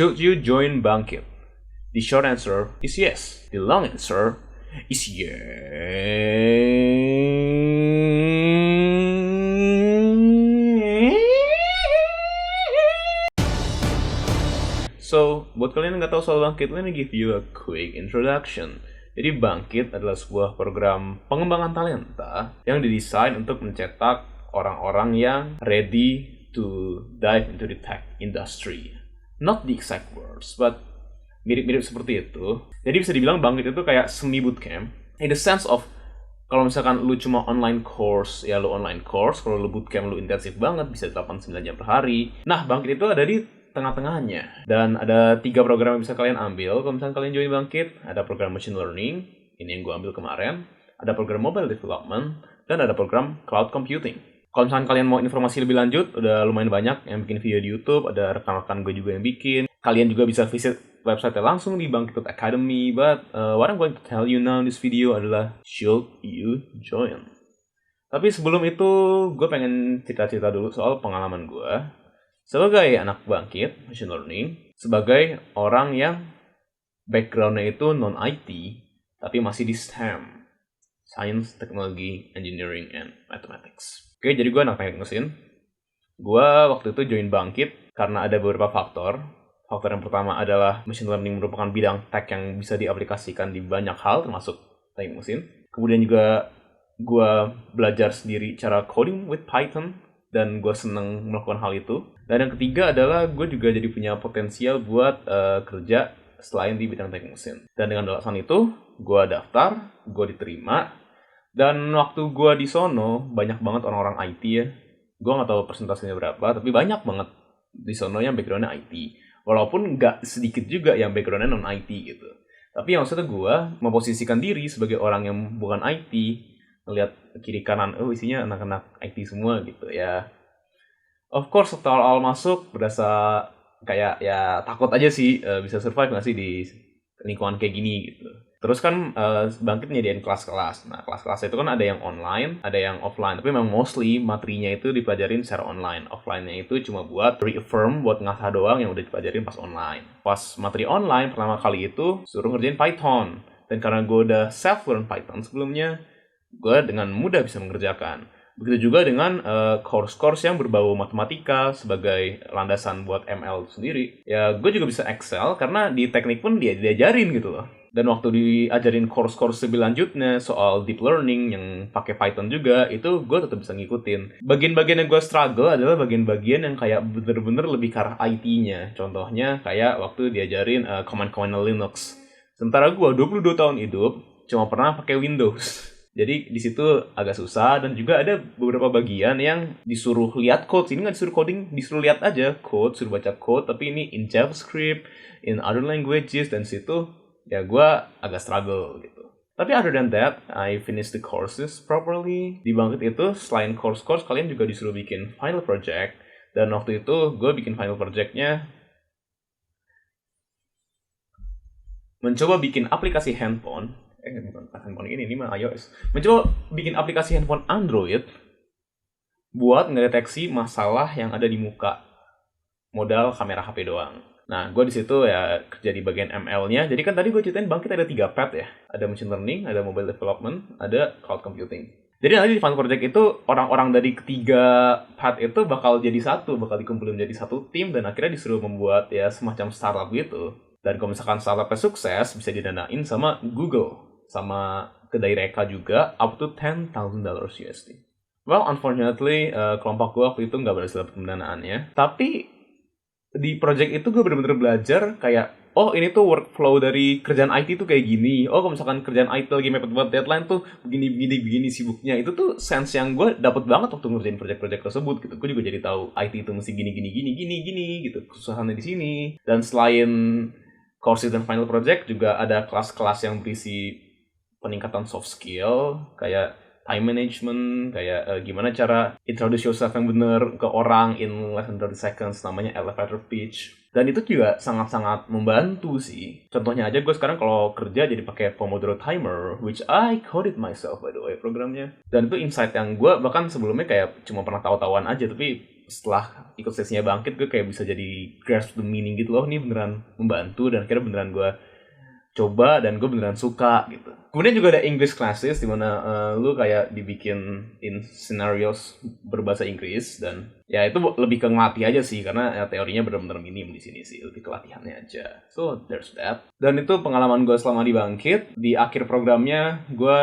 Should you join Bangkit? The short answer is yes. The long answer is yes. So, buat kalian yang nggak tahu soal Bangkit, let me give you a quick introduction. Jadi Bangkit adalah sebuah program pengembangan talenta yang didesain untuk mencetak orang-orang yang ready to dive into the tech industry. Not the exact words, but mirip-mirip seperti itu. Jadi bisa dibilang Bangkit itu kayak semi bootcamp. In the sense of, kalau misalkan lu cuma online course, ya lu online course. Kalau lu bootcamp, lu intensif banget, bisa 8-9 jam per hari. Nah, Bangkit itu ada di tengah-tengahnya. Dan ada 3 program yang bisa kalian ambil kalau misalkan kalian join Bangkit. Ada program machine learning, ini yang gue ambil kemarin. Ada program mobile development, dan ada program cloud computing. Kalau misalkan kalian mau informasi lebih lanjut, udah lumayan banyak yang bikin video di YouTube, ada rekan-rekan gue juga yang bikin. Kalian juga bisa visit website langsung di Bangkit Academy, but what I'm going to tell you now in this video adalah should you join? Tapi sebelum itu, gue pengen cerita-cerita dulu soal pengalaman gue sebagai anak Bangkit machine learning, sebagai orang yang background-nya itu non-IT, tapi masih di STEM, Science, Technology, Engineering, and Mathematics. Oke, jadi gue anak teknik mesin. Gue waktu itu join Bangkit karena ada beberapa faktor. Faktor yang pertama adalah machine learning merupakan bidang tech yang bisa diaplikasikan di banyak hal, termasuk teknik mesin. Kemudian juga gue belajar sendiri cara coding with Python, dan gue seneng melakukan hal itu. Dan yang ketiga adalah gue juga jadi punya potensial buat kerja selain di bidang teknik mesin. Dan dengan alasan itu, gue daftar, gue diterima. Dan waktu gue di sono, banyak banget orang-orang IT ya. Gue gak tahu persentasenya berapa, tapi banyak banget di sono yang background-nya IT. Walaupun gak sedikit juga yang background-nya non-IT gitu. Tapi yang maksudnya gue memposisikan diri sebagai orang yang bukan IT, ngeliat kiri kanan, oh isinya anak-anak IT semua gitu ya. Of course, waktu awal masuk berasa kayak ya takut aja sih, bisa survive gak sih di lingkungan kayak gini gitu. Terus kan Bangkit nyediain kelas-kelas. Nah, kelas-kelas itu kan ada yang online, ada yang offline. Tapi memang mostly materinya itu dipelajarin secara online. Offline-nya itu cuma buat reaffirm, buat ngasah doang yang udah dipelajarin pas online. Pas materi online, pertama kali itu suruh ngerjain Python. Dan karena gue udah self-learn Python sebelumnya, gue dengan mudah bisa mengerjakan. Begitu juga dengan course-course yang berbau matematika sebagai landasan buat ML sendiri. Ya, gue juga bisa Excel karena di teknik pun dia diajarin gitu loh. Dan waktu diajarin course-course lebih lanjutnya soal deep learning yang pakai Python juga, itu gue tetap bisa ngikutin. Bagian-bagian yang gue struggle adalah bagian-bagian yang kayak bener-bener lebih ke arah IT-nya. Contohnya kayak waktu diajarin command-command Linux. Sementara gue 22 tahun hidup, cuma pernah pakai Windows. Jadi di situ agak susah, dan juga ada beberapa bagian yang disuruh lihat code. Ini nggak disuruh coding, disuruh lihat aja code, suruh baca code, tapi ini in JavaScript, in other languages, dan situ ya gue agak struggle gitu. Tapi other than that, I finished the courses properly. Di Bangkit itu, selain course-course, kalian juga disuruh bikin final project. Dan waktu itu, gue bikin final projectnya mencoba bikin aplikasi handphone. Bukan handphone ini mah iOS. Mencoba bikin aplikasi handphone Android buat ngedeteksi masalah yang ada di muka. Modal kamera HP doang. Nah, gue di situ ya kerja di bagian ML-nya. Jadi kan tadi gue ceritain Bangkit ada 3 path ya. Ada machine learning, ada mobile development, ada cloud computing. Jadi nanti di fun project itu orang-orang dari ketiga path itu bakal jadi satu, bakal dikumpulin jadi satu tim, dan akhirnya disuruh membuat ya semacam startup gitu. Dan kalau misalkan startupnya sukses, bisa didanain sama Google, sama kedai Reka juga, up to $10,000 USD. Well, unfortunately, kelompok gue waktu itu nggak berhasil dapat pendanaannya. Tapi di project itu gue bener-bener belajar kayak, oh ini tuh workflow dari kerjaan IT tuh kayak gini. Oh kalau misalkan kerjaan IT lagi mepet buat deadline tuh begini sibuknya. Itu tuh sense yang gue dapet banget waktu ngerjain project-project tersebut gitu. Gue juga jadi tahu IT itu mesti gini gitu. Kesusahannya di sini. Dan selain courses dan final project, juga ada kelas-kelas yang berisi peningkatan soft skill kayak time management, kayak gimana cara introduce yourself yang bener ke orang in less than 30 seconds, namanya elevator pitch. Dan itu juga sangat-sangat membantu sih. Contohnya aja gue sekarang kalau kerja jadi pakai Pomodoro Timer, which I coded myself by the way programnya. Dan itu insight yang gue bahkan sebelumnya kayak cuma pernah tahu-tahuan aja, tapi setelah ikut sesinya Bangkit, gue kayak bisa jadi grasp the meaning gitu loh, nih beneran membantu, dan akhirnya beneran gue coba dan gue beneran suka gitu. Kemudian juga ada English classes di mana lu kayak dibikin in scenarios berbahasa Inggris, dan ya itu lebih ke ngelatih aja sih, karena ya, teorinya bener-bener minim di sini sih, lebih ke latihannya aja. So there's that. Dan itu pengalaman gue selama di Bangkit. Di akhir programnya gue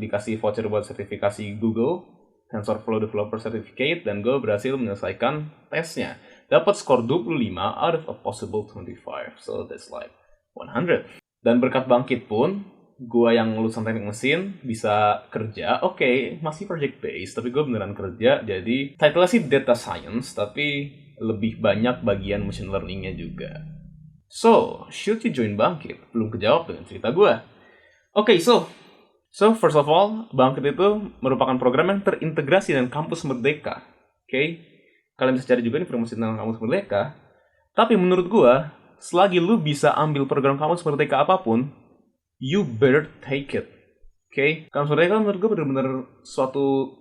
dikasih voucher buat sertifikasi Google TensorFlow Developer Certificate, dan gue berhasil menyelesaikan tesnya. Dapat skor 25 out of a possible 25. So that's like 100. Dan berkat Bangkit pun, gue yang lulusan teknik mesin bisa kerja, oke, masih project based, tapi gue beneran kerja, jadi title-nya sih data science, tapi lebih banyak bagian machine learning-nya juga. So, should you join Bangkit? Belum kejawab dengan cerita gue. Oke, so first of all, Bangkit itu merupakan program yang terintegrasi dengan Kampus Merdeka. Oke? Kalian bisa cari juga informasi tentang Kampus Merdeka. Tapi menurut gue, selagi lu bisa ambil program Kampus Merdeka apapun, you better take it. Oke? Kampus Merdeka menurut gue bener-bener suatu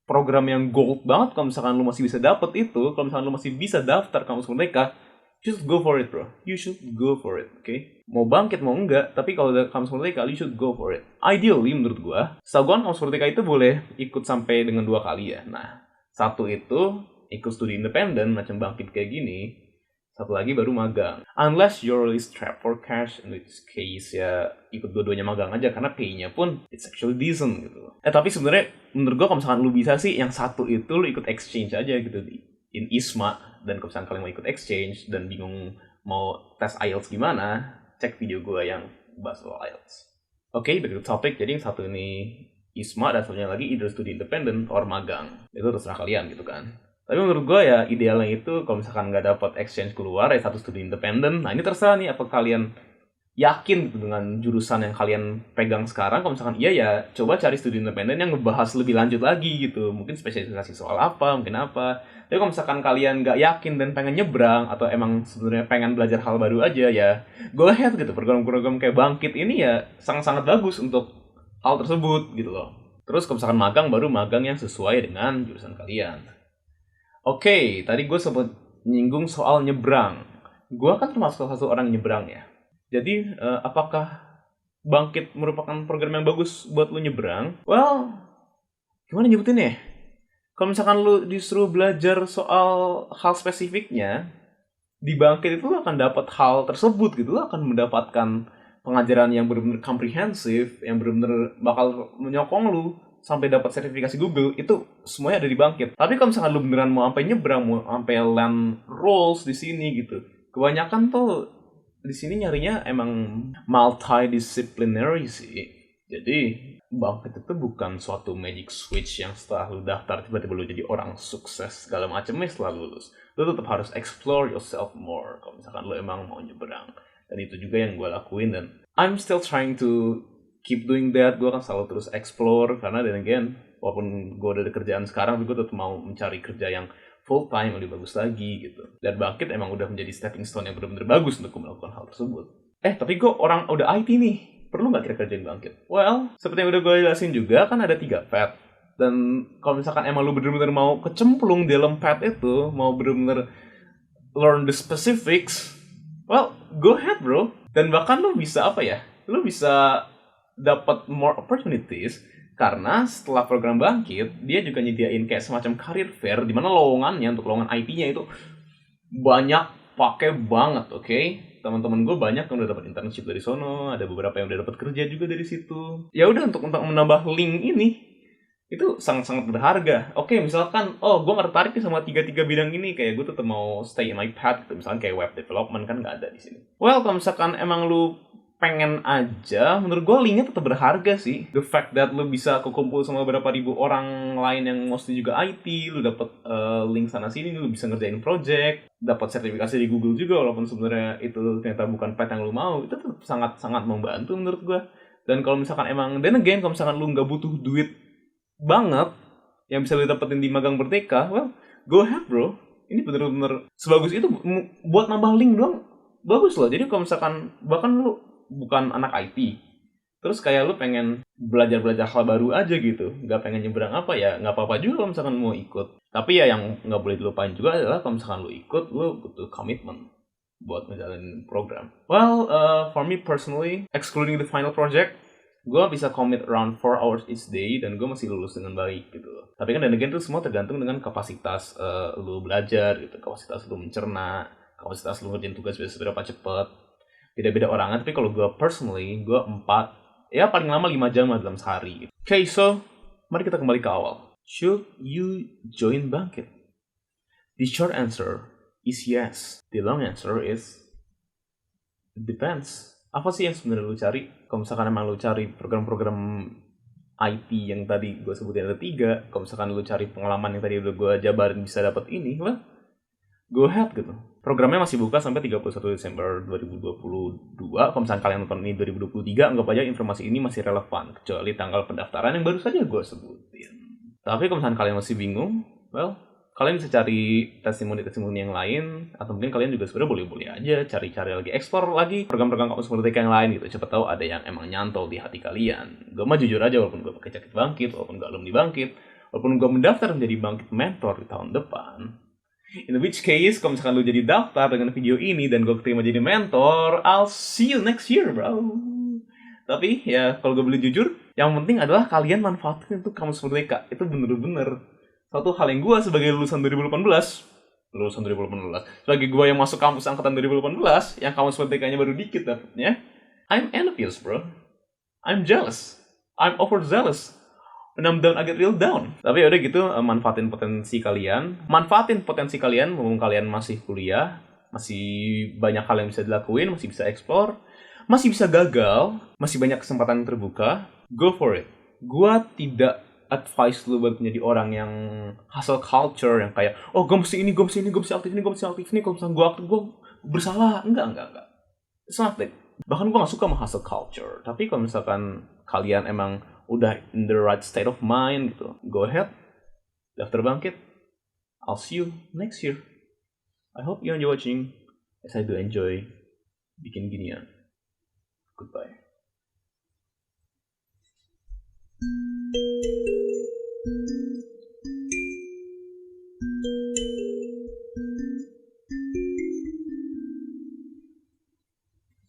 program yang gold banget. Kalau misalkan lu masih bisa dapet itu, kalau misalkan lu masih bisa daftar Kampus Merdeka, you should go for it, bro. You should go for it, oke? Mau Bangkit mau enggak, tapi kalau udah Kampus Merdeka, you should go for it. Ideally, menurut gue, setahu gue Kampus Merdeka itu boleh ikut sampai dengan 2 kali ya. Nah, satu itu ikut studi independen, macam Bangkit kayak gini. Satu lagi baru magang. Unless you're really strapped for cash, in which case ya ikut dua-duanya magang aja, karena pay-nya pun it's actually decent gitu. Tapi sebenarnya menurut gue kalau misalkan lu bisa sih, yang satu itu lu ikut exchange aja gitu in ISMA. Dan kalau misalkan kalian mau ikut exchange dan bingung mau tes IELTS gimana, cek video gue yang bahas soal IELTS. Oke, back to topic. Jadi yang satu ini ISMA dan satunya lagi either studi independent or magang. Itu terserah kalian gitu kan. Tapi menurut gue ya idealnya itu kalau misalkan nggak dapat exchange keluar ya satu studi independen. Nah ini terserah nih, apa kalian yakin gitu dengan jurusan yang kalian pegang sekarang. Kalau misalkan iya ya coba cari studi independen yang ngebahas lebih lanjut lagi gitu. Mungkin spesialisasi soal apa, mungkin apa. Tapi kalau misalkan kalian nggak yakin dan pengen nyebrang atau emang sebenarnya pengen belajar hal baru aja, ya go ahead gitu. Program-program kayak Bangkit ini ya sangat-sangat bagus untuk hal tersebut gitu loh. Terus kalau misalkan magang, baru magang yang sesuai dengan jurusan kalian. Oke, tadi gue sempat nyinggung soal nyebrang. Gue kan termasuk salah satu orang nyebrang ya. Jadi, apakah Bangkit merupakan program yang bagus buat lu nyebrang? Well, gimana nyebutin ya? Kalau misalkan lu disuruh belajar soal hal spesifiknya, di Bangkit itu lu akan dapat hal tersebut gitu. Lu akan mendapatkan pengajaran yang benar-benar komprehensif, yang benar-benar bakal menyokong lu sampai dapat sertifikasi Google. Itu semuanya ada di Bangkit. Tapi kalau misalkan lu beneran mau sampai nyebrang, mau sampai land roles di sini gitu, kebanyakan tuh di sini nyarinya emang multidisciplinary sih. Jadi Bangkit itu bukan suatu magic switch yang setelah lu daftar tiba-tiba lu jadi orang sukses segala macamnya setelah lulus. Lu tetap harus explore yourself more kalau misalkan lu emang mau nyebrang. Dan itu juga yang gue lakuin, dan I'm still trying to keep doing that. Gue akan selalu terus explore, karena then again, walaupun gue udah ada kerjaan sekarang, gue tetap mau mencari kerja yang full time, lebih bagus lagi gitu. Dan Bangkit emang udah menjadi stepping stone yang benar-benar bagus untuk melakukan hal tersebut. Tapi gue orang udah IT nih, perlu nggak kira kerjain Bangkit? Well, seperti yang udah gue jelasin juga, kan ada 3 path. Dan kalau misalkan emang lu benar-benar mau kecemplung di dalam path itu, mau benar-benar learn the specifics, well, go ahead bro. Dan bahkan lu bisa lu bisa dapat more opportunities, karena setelah program Bangkit, dia juga nyediain kayak semacam career fair, di mana lowongannya untuk lowongan IT-nya itu banyak pakai banget, oke? Teman-teman gue banyak yang udah dapat internship dari sono, ada beberapa yang udah dapat kerja juga dari situ. Ya udah, untuk menambah link ini itu sangat-sangat berharga. Oke, misalkan, gue nggak tertarik nih sama 3 bidang ini, kayak gue tetap mau stay in my path gitu. Misalkan kayak web development kan nggak ada di sini. Well, kalau misalkan emang lu pengen aja, menurut gue linknya tetap berharga sih. The fact that lu bisa kekumpul sama beberapa ribu orang lain yang mostly juga IT, lu dapat link sana sini, lu bisa ngerjain project, dapat sertifikasi di Google juga, walaupun sebenarnya itu ternyata bukan path yang lu mau, itu tetap sangat-sangat membantu menurut gue. Dan kalau misalkan emang, then again, kalau misalkan lu nggak butuh duit banget yang bisa lu dapetin di magang Merdeka, well, go ahead bro. Ini bener-bener sebagus itu buat nambah link doang, bagus loh. Jadi kalau misalkan bahkan lu bukan anak IT, terus kayak lu pengen belajar hal baru aja gitu, nggak pengen nyebrang apa, ya nggak apa-apa juga kalau misalkan mau ikut Tapi ya yang nggak boleh dilupain juga adalah kalau misalkan lu ikut, lu butuh komitmen buat ngejalanin program. Well, for me personally, excluding the final project, gue bisa commit around 4 hours each day dan gue masih lulus dengan baik gitu. Tapi kan dan again tuh semua tergantung dengan kapasitas lu belajar gitu, kapasitas lu mencerna, kapasitas lu ngerjain tugas seberapa cepet. Beda-beda orangnya, tapi kalau gue personally, gue 4, ya paling lama 5 jam lah dalam sehari. Okay, so mari kita kembali ke awal. Should you join Bangkit? The short answer is yes. The long answer is it depends. Apa sih yang sebenarnya lu cari? Kalau misalkan emang lu cari program-program IT yang tadi gue sebutin ada 3, kalau misalkan lu cari pengalaman yang tadi udah gue jabarin bisa dapat ini, well, go ahead gitu. Programnya masih buka sampai 31 Desember 2022. Kalau misalkan kalian nonton ini 2023, anggap aja informasi ini masih relevan, kecuali tanggal pendaftaran yang baru saja gue sebutin. Tapi kalau misalkan kalian masih bingung, well, kalian bisa cari testimoni-testimoni yang lain, atau mungkin kalian juga sebenarnya boleh-boleh aja cari-cari lagi, explore lagi program-program kampus merdeka yang lain gitu. Siapa tahu ada yang emang nyantol di hati kalian. Gue mah jujur aja, walaupun gue pakai jaket Bangkit, walaupun gue alumni Bangkit, walaupun gue mendaftar menjadi Bangkit Mentor di tahun depan, in which case, kalau misalkan lu jadi daftar dengan video ini dan gue keterima jadi mentor, I'll see you next year, bro. Tapi ya kalau gue boleh jujur, yang penting adalah kalian manfaatin itu kampus merdeka. Itu bener-bener satu hal yang gue sebagai lulusan 2018, sebagai gue yang masuk kampus angkatan 2018, yang kampus merdekanya baru dikit dapetnya, I'm envious, bro. I'm jealous. I'm overzealous. When I'm down, I get real down. Tapi udah gitu, manfaatin potensi kalian. Mumpung kalian masih kuliah, masih banyak hal yang bisa dilakuin, masih bisa explore, masih bisa gagal, masih banyak kesempatan yang terbuka. Go for it. Gua tidak advice lu buat menjadi orang yang hustle culture, yang kayak, oh gue mesti ini, gue mesti aktif ini, kalau misalnya gue aktif, gue bersalah. Enggak. It's not that. Bahkan gue gak suka sama hustle culture. Tapi kalau misalkan kalian emang udah in the right state of mind gitu, go ahead, daftar Bangkit. I'll see you next year. I hope you enjoy watching, as I do enjoy bikin ginian. Goodbye.